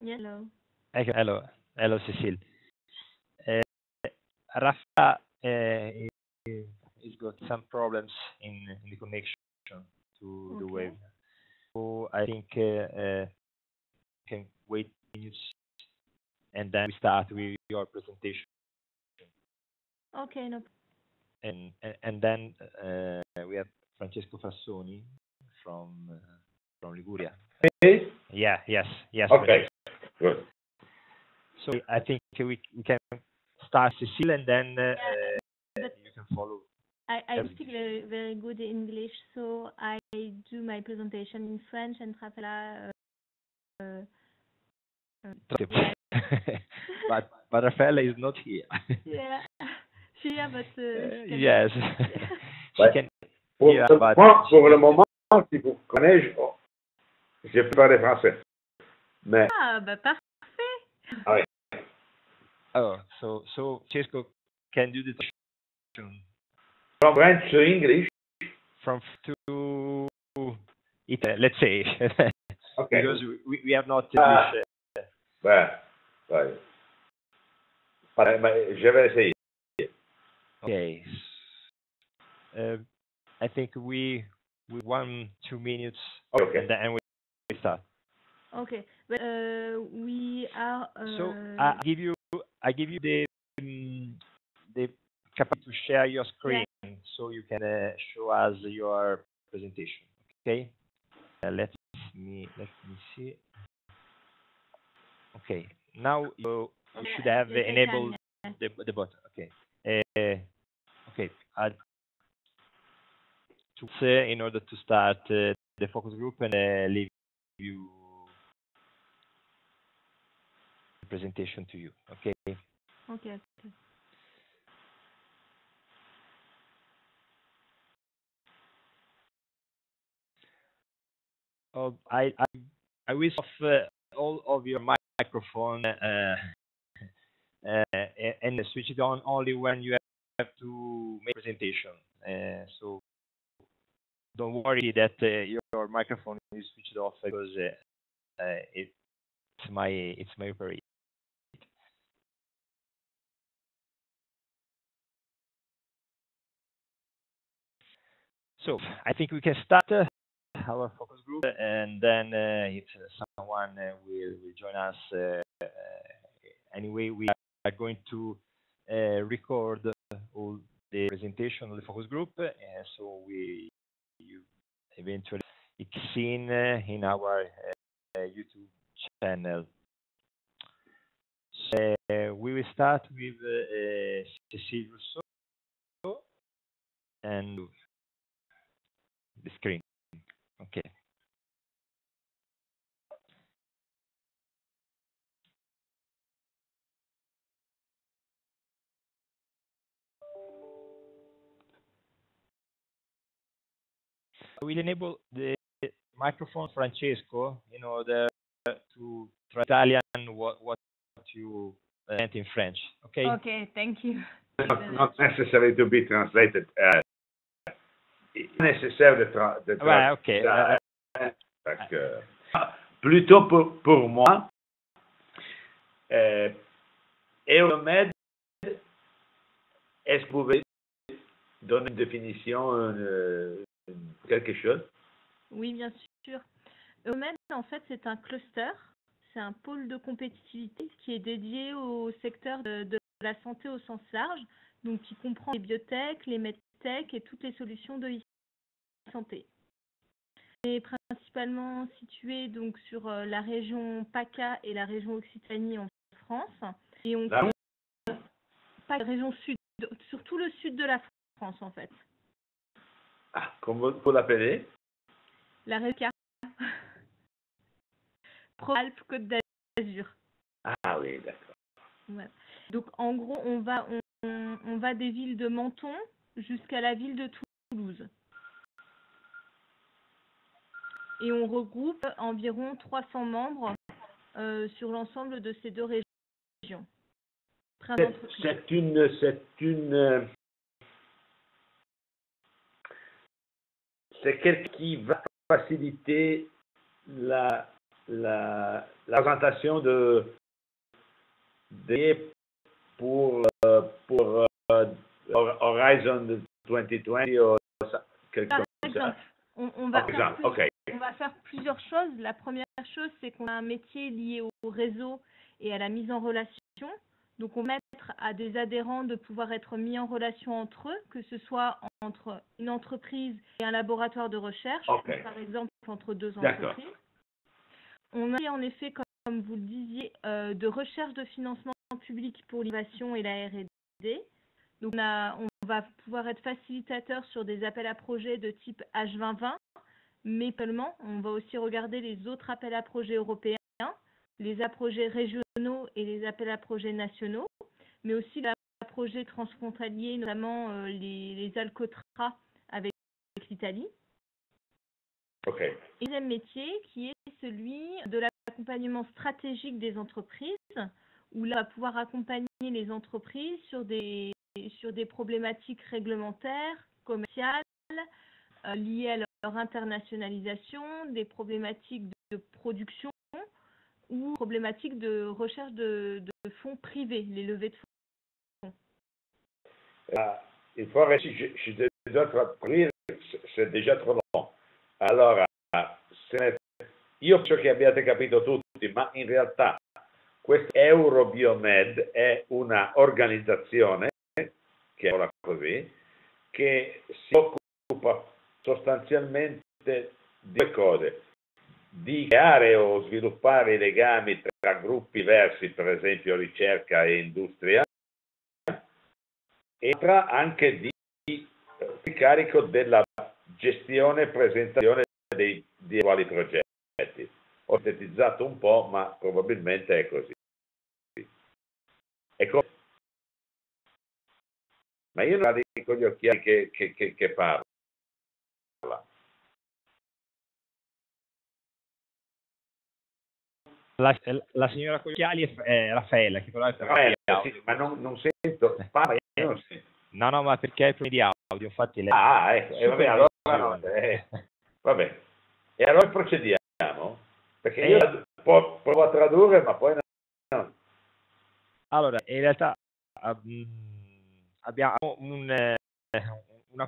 Yes, hello. Hello, hello, Cecile. Uh, Rafa is got some problems in the connection to the Okay. web, so I think can wait minutes and then we start with your presentation, Okay, no. and then we have Francesco Frassoni from Liguria. Hey? Yeah, yes, yes. Okay, good. So I think we can start, Cecile, and then But you can follow. I speak very, very good English, so I do my presentation in French, and Rafaela. Yeah. but Raffaella is not here. Yeah. Yeah, but Yes. She Ouais. can Pour, hear, but moi, pour le moment, si vous connaissez, je peux parler français. Mais, Ah, bah parfait. ouais. oh, so Francesco can do the translation From French to English. from to it, let's say, Okay. because we have not English. Ouais. Mais je vais essayer. Okay. I think we 1-2 minutes, Okay. and then we start. Okay, but we are. So I give you the capacity to share your screen, so you can show us your presentation. Okay. Let me see. Okay. Now you should have yes, enabled I can, the button. Okay. Okay. Add tools in order to start the focus group and leave you the presentation to you. Okay. Okay. I wish off all of your microphone and switch it on only when you have to make presentation. So don't worry that your microphone is switched off because it's my operate. So I think we can start our focus group, and then if someone will join us, anyway, we are going to record all the presentation of the focus group, so you eventually it's seen in our YouTube channel. So we will start with Cécile Rousseau and the screen. Okay. I will enable the microphone, Francesco, in order to try Italian what you meant in French. Okay. Okay, thank you. Not necessary to be translated. It's necessaire de traduire. Ouais, ok. Parce que, plutôt pour moi, Euromed, est-ce que vous pouvez donner une définition, quelque chose? Oui, bien sûr. Euromed, en fait, c'est un cluster, c'est un pôle de compétitivité qui est dédié au secteur de la santé au sens large, donc qui comprend les biotech, les medtech et toutes les solutions de e-santé. Il est principalement situé donc sur la région PACA et la région Occitanie en France, et on pas la région sud, surtout le sud de la France en fait. Ah, comment vous l'appelez? La région Pro-Alpes Côte d'Azur. Ah oui, d'accord. Ouais. Donc en gros, on va des villes de Menton jusqu'à la ville de Toulouse. Et on regroupe environ 300 membres sur l'ensemble de ces deux régions. C'est quelqu'un qui va faciliter la présentation pour Horizon 2020 ou quelque Par chose comme ça. exemple, on va OK. faire plusieurs choses. La première chose, c'est qu'on a un métier lié au réseau et à la mise en relation. Donc, on va mettre à des adhérents de pouvoir être mis en relation entre eux, que ce soit entre une entreprise et un laboratoire de recherche, OK. ou par exemple entre deux D'accord. entreprises. On a en effet, comme vous le disiez, de recherche de financement public pour l'innovation et la R&D. Donc, on va pouvoir être facilitateur sur des appels à projets de type H2020, mais pas seulement. On va aussi regarder les autres appels à projets européens, les appels à projets régionaux et les appels à projets nationaux, mais aussi les appels à projets transfrontaliers, notamment les Alcotras avec l'Italie. OK. Et le deuxième métier qui est celui de l'accompagnement stratégique des entreprises, où là, on va pouvoir accompagner les entreprises sur des problématiques réglementaires, commerciales, liées à leur internationalisation, des problématiques de production ou problématiques de recherche de fonds privés, les levées de fonds. Il faut arrêter, je suis déjà traduire, c'est déjà trop long. Allora, io penso che abbiate capito tutti, ma in realtà questo Eurobiomed è una organizzazione, chiamiamola così, che si occupa sostanzialmente di due cose: di creare o sviluppare i legami tra gruppi diversi, per esempio ricerca e industria, e anche di carico della gestione e presentazione di eventuali progetti. Ho sintetizzato un po', ma probabilmente è così. Ma io non dico gli occhiali che parla. La signora con gli occhiali è Raffaella, che però è Raffaella, sì, ma non sento, parla, io non sento. No, ma perché è problemi di audio, infatti lei... Ecco, vabbè, allora vabbè. E allora procediamo? Perché io provo a tradurre, ma poi no. Allora, in realtà abbiamo una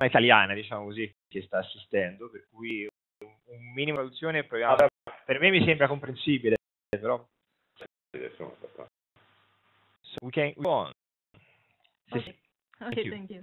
italiana, diciamo così, che sta assistendo, per cui un minimo di traduzione proviamo. Per me mi sembra comprensibile, però... So we can go on. Okay, thank you.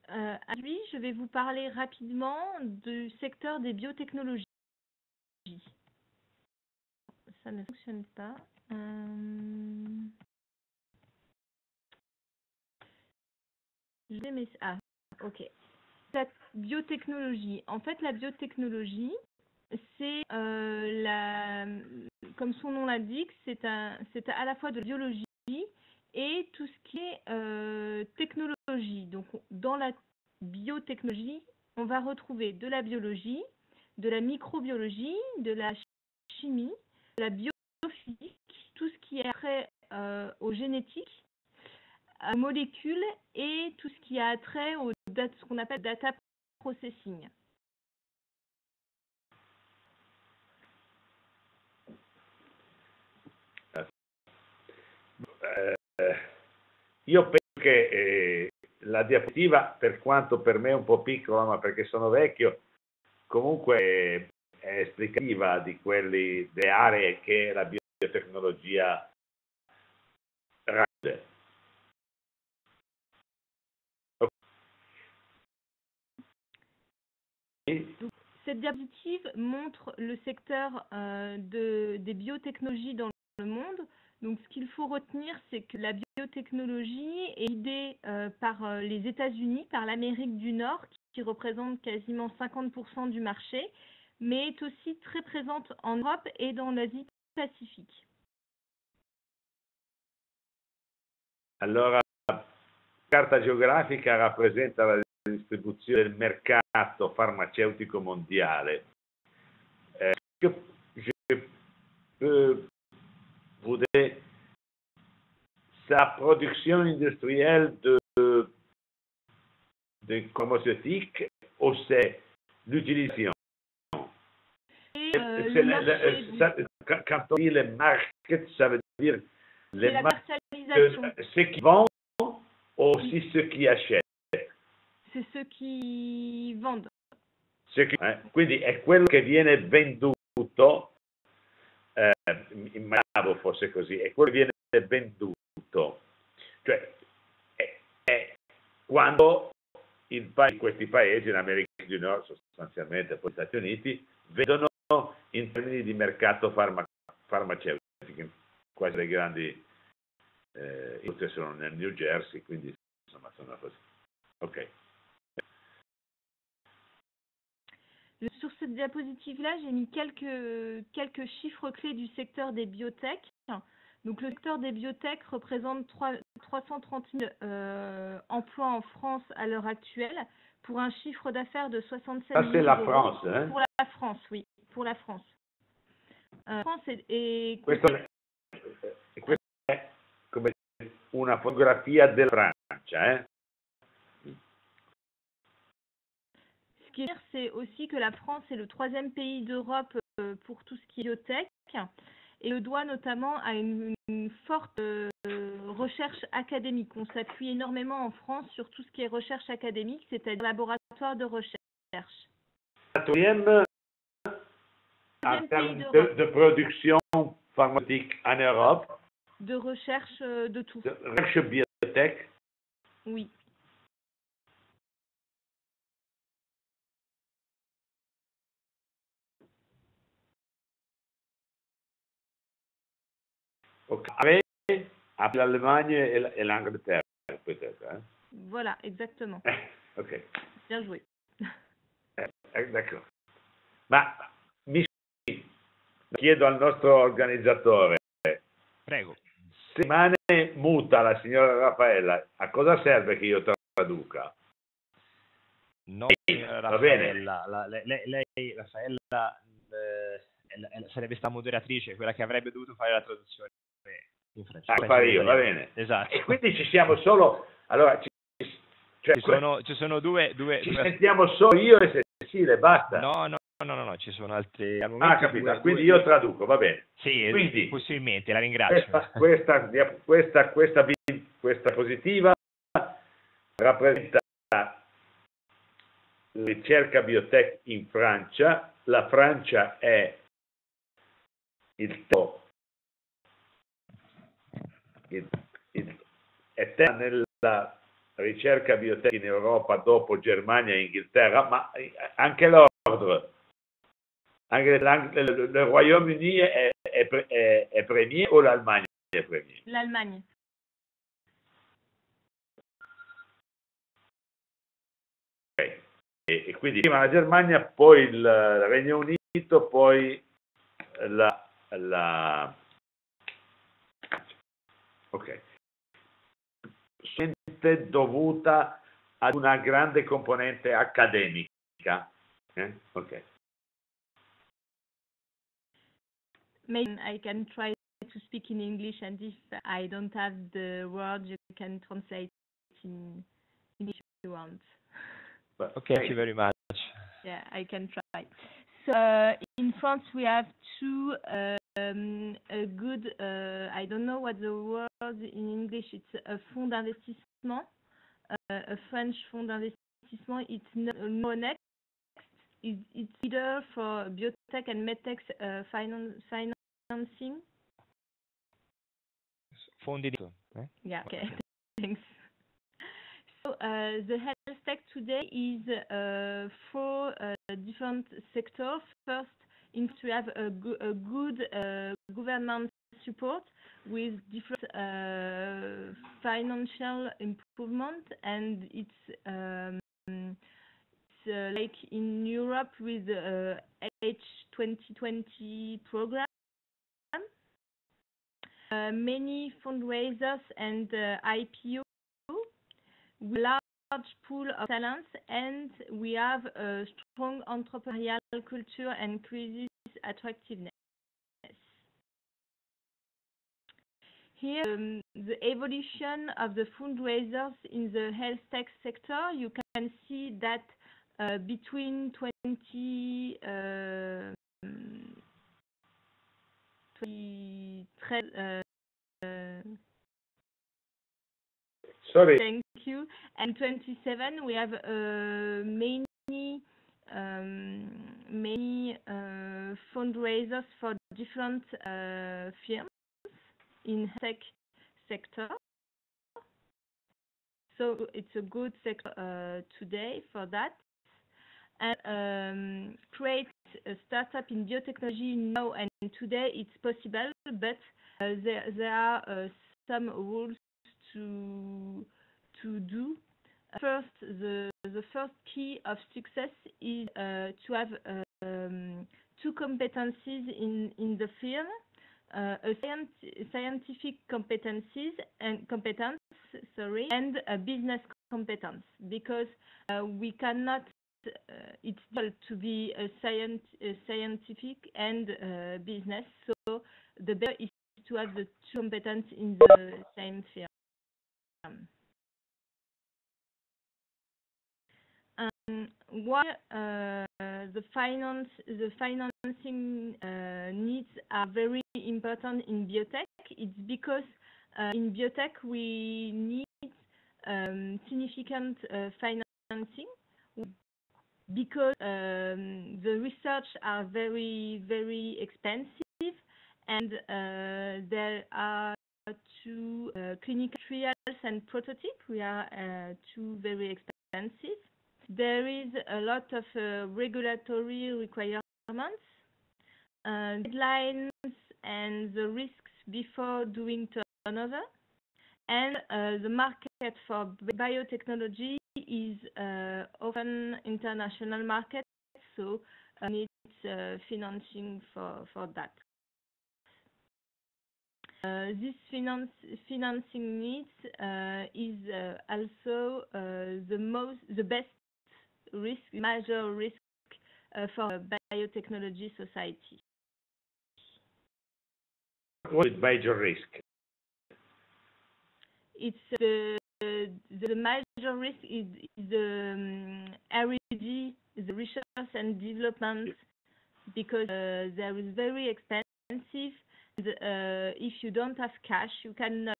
Aujourd'hui, je vais vous parler rapidement du secteur des biotechnologies. Ça ne fonctionne pas. Ok. La biotechnologie. En fait, la biotechnologie, c'est comme son nom l'indique, c'est à la fois de biologie et tout ce qui est technologie. Donc, dans la biotechnologie, on va retrouver de la biologie, de la microbiologie, de la chimie, de la biophysique, tout ce qui est trait aux génétiques, aux molécules et tout ce qui a trait au ce qu'on appelle data processing. Io penso che la diapositiva, per quanto per me è un po' piccola, ma perché sono vecchio, comunque è esplicativa di delle aree che la biotecnologia rende. Cette diapositive montre le secteur des biotechnologies dans le monde. Donc, ce qu'il faut retenir, c'est que la biotechnologie est guidée par les États-Unis, par l'Amérique du Nord, qui représente quasiment 50% du marché, mais est aussi très présente en Europe et dans l'Asie-Pacifique. Allora, la carta geografica rappresenta la distribuzione del mercato farmaceutico mondiale. Je peux vous dire sa production industrielle de pharmaceutique ou c'est l'utilisation? le marché. Quand on dit les markets, ça veut dire les la markets, commercialisation. ceux qui vendent ou aussi ceux qui achètent. C'est ceux qui vendent. Quindi è quello che viene venduto, immaginavo fosse così, è quello che viene venduto. Cioè, è quando questi paesi in America del Nord, sostanzialmente poi gli Stati Uniti, vedono in termini di mercato farmaceutico, quasi le grandi industrie sono nel New Jersey, quindi insomma sono così. Ok. Sur cette diapositive-là, j'ai mis quelques chiffres clés du secteur des biotech. Donc, le secteur des biotech représente 330 000 emplois en France à l'heure actuelle, pour un chiffre d'affaires de 67 millions d'euros. Ça, c'est la France, hein? Pour la France, oui, pour la France. France Questa è come una fotografia della Francia, eh? Ce qui est sûr, c'est aussi que la France est le 3e pays d'Europe pour tout ce qui est biotech, et le doit notamment à une forte recherche académique. On s'appuie énormément en France sur tout ce qui est recherche académique, c'est-à-dire laboratoire de recherche. Quatrième en termes de production pharmaceutique en Europe. De recherche de tout. De recherche biotech. Oui. Après l'Allemagne et l'Angleterre, peut-être. Hein? Voilà, exactement. Ok. Bien joué. D'accord. Ma mi chiedo al nostro organizzatore, prego, se rimane muta la signora Raffaella, a cosa serve che io traduca? No, Va bene. lei Raffaella, sarebbe stata moderatrice, quella che avrebbe dovuto fare la traduzione in francese. Fare io, va bene. Esatto. E quindi ci siamo solo, allora ci sono due ci sentiamo solo io e Cecile, basta. No, ci sono altri al momento. Capito, quindi io traduco, va bene. Sì, quindi, possibilmente, la ringrazio. Questa positiva rappresenta la ricerca biotech in Francia. La Francia è è terza nella ricerca biotech in Europa dopo Germania e Inghilterra, ma anche l'ordre. Anche il Royaume-Uni è premier o l'Allemagne è premier? L'Allemagne. Okay. E quindi prima la Germania, poi il Regno Unito, poi ok. Solamente dovuta ad una grande componente accademica. Ok. Maybe I can try to speak in English, and if I don't have the word, you can translate in English if you want. Okay, thank you very much. Yeah, I can try. So in France, we have two a good, I don't know what the word in English, it's a fonds d'investissement, a French fonds d'investissement. It's Monex. It's either for biotech and medtech financing. Fondi. Yeah, okay, thanks. So the health tech today is for different sectors. First, we have a good government support with different financial improvement, and it's like in Europe with the H2020 program. Many fundraisers and IPO, large pool of talents, and we have a strong entrepreneurial culture and crisis attractiveness. Here, the evolution of the fundraisers in the health tech sector, you can see that between Sorry. Thank you. And 27, we have many fundraisers for different firms in tech sector. So it's a good sector today for that. And create a startup in biotechnology now and today it's possible, but there are some rules to do. First, the first key of success is to have two competencies in the firm, a scientific competencies and competence, and a business competence, because we cannot. It's difficult to be a scientific and business. So the better is to have the two competences in the same firm. Why the financing needs are very important in biotech? It's because in biotech we need significant financing, because the research are very, very expensive, and there are two clinical trials and prototypes. We are two very expensive. There is a lot of regulatory requirements, deadlines, and the risks before doing turnover. And the market for biotechnology is often international market, so needs financing for that. This financing needs is also the best risk, major risk for biotechnology society. What is major risk? It's the major risk is the R&D, the research and development, because there is very expensive. If you don't have cash, you cannot.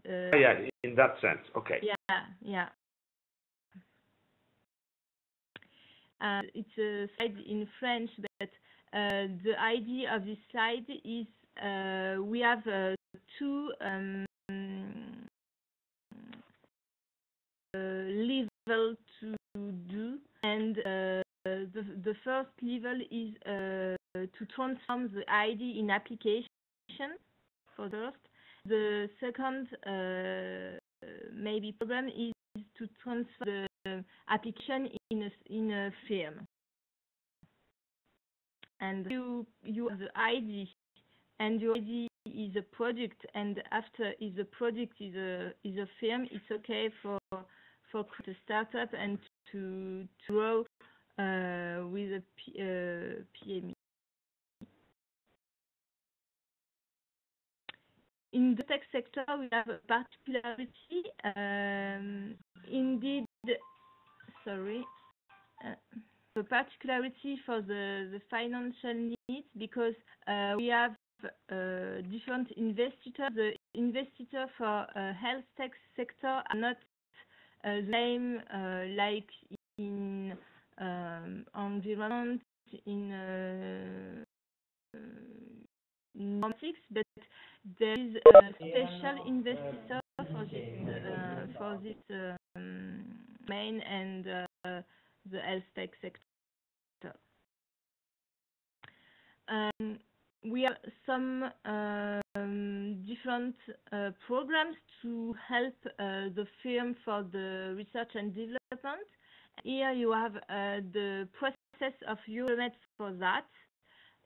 Yeah, in that sense, okay. Yeah. It's a slide in French, but the idea of this slide is we have two level to do, and the first level is to transform the idea in application for first. The second maybe problem is to transfer the application in a firm. And you have the idea, and your idea is a product, and after is a product is a firm. It's okay for the startup and to grow with a PME. In the tech sector, we have a particularity. A particularity for the financial needs, because we have different investors. The investor for health tech sector are not the same like in environment, in robotics, but there is a special investor for this main and the health tech sector. We have some different programs to help the firm for the research and development. Here you have the process of Euromed for that.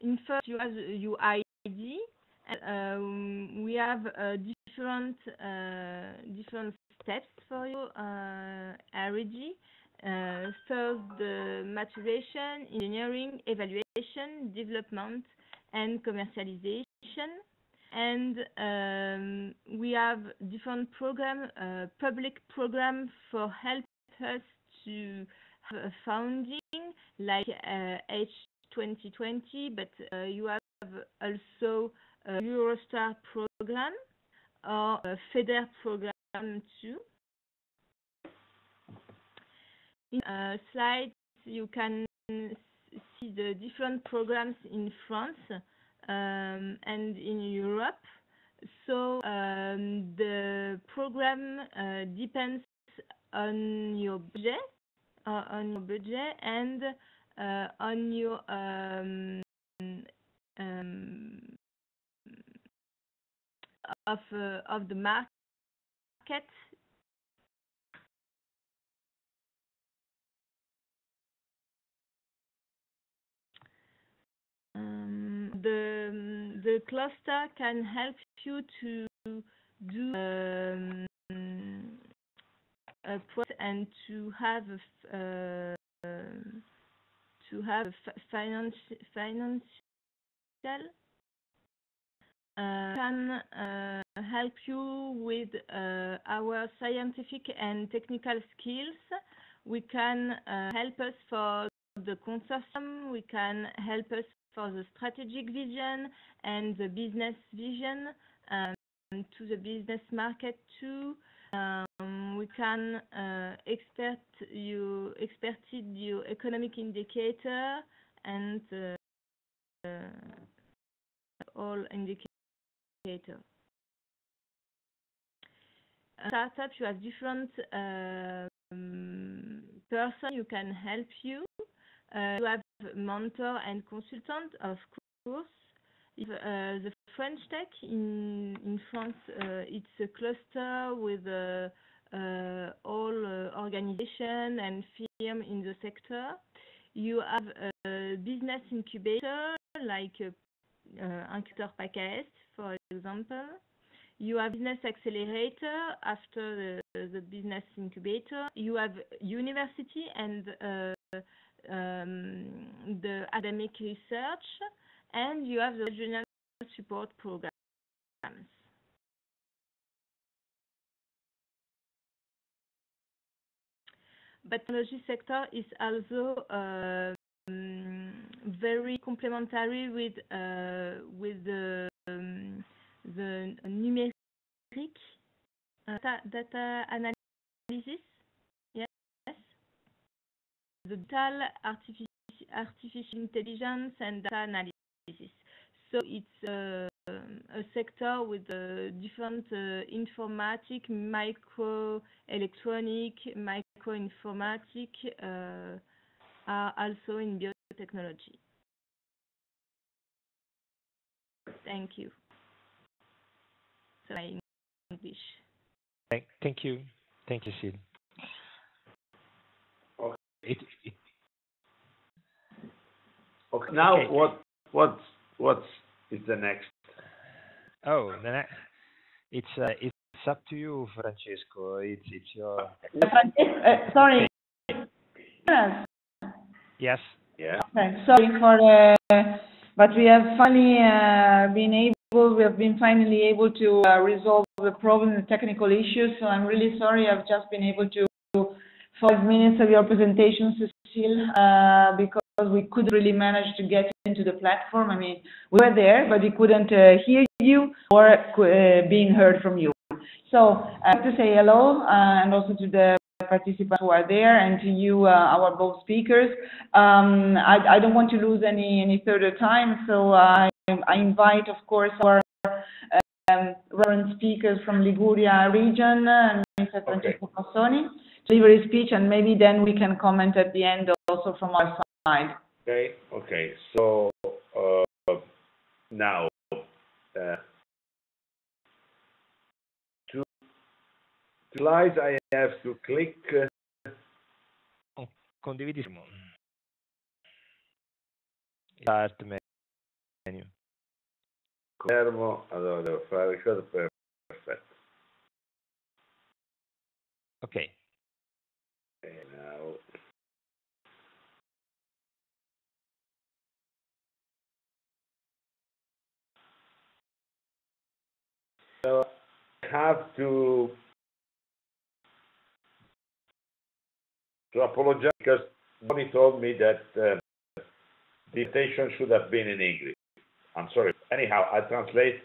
In first, you have your ID. We have different steps for your R&D. First, the maturation, engineering, evaluation, development, and commercialization. And we have different program, public program for help us to have a funding, like 2020, but you have also a Eurostar program or a FEDER program too. In slides, you can see the different programs in France and in Europe. So the program depends on your budget, and on your of the market. The cluster can help you to do a project and to have financial can help you with our scientific and technical skills. We can help us for the consortium. We can help us for the strategic vision and the business vision to the business market too. We can expertise your economic indicator and all indicators. Startup, you have different person who can help you. You have mentor and consultant, of course. If, the French Tech in France, it's a cluster with all organization and firm in the sector. You have a business incubator like Incubateur PACAS, for example. You have business accelerator after the business incubator. You have university and the academic research, and you have the regional support programs. But technology sector is also very complementary with the numeric data analysis. Yes, the data artificial intelligence and data analysis. So it's a sector with different informatic, microelectronic, microinformatic are also in biotechnology. Thank you. So in English. Thank you, Sid. Okay. Okay. Now, okay. What is the next? Oh, the next. It's up to you, Francesco. It's your. Sorry. Yes. Yeah. Okay. Sorry for but we have finally we have been finally able to resolve the problem, the technical issues. So I'm really sorry. I've just been able to 5 minutes of your presentation, Cecile, because we couldn't really manage to get into the platform. I mean, we were there, but we couldn't hear you or being heard from you. So I have to say hello, and also to the participants who are there, and to you, our both speakers. I don't want to lose any further time, so I invite, of course, our reverend speakers from Liguria region, Mr. Francesco Cassoni, to deliver his speech, and maybe then we can comment at the end also from our side. Okay. So now, two slides I have to click. Condividi. Start menu. Fermo, allora devo fare il coso perfetto. Okay. Okay, now. So I have to apologize because somebody told me that The invitation should have been in English. I'm sorry. Anyhow, I translate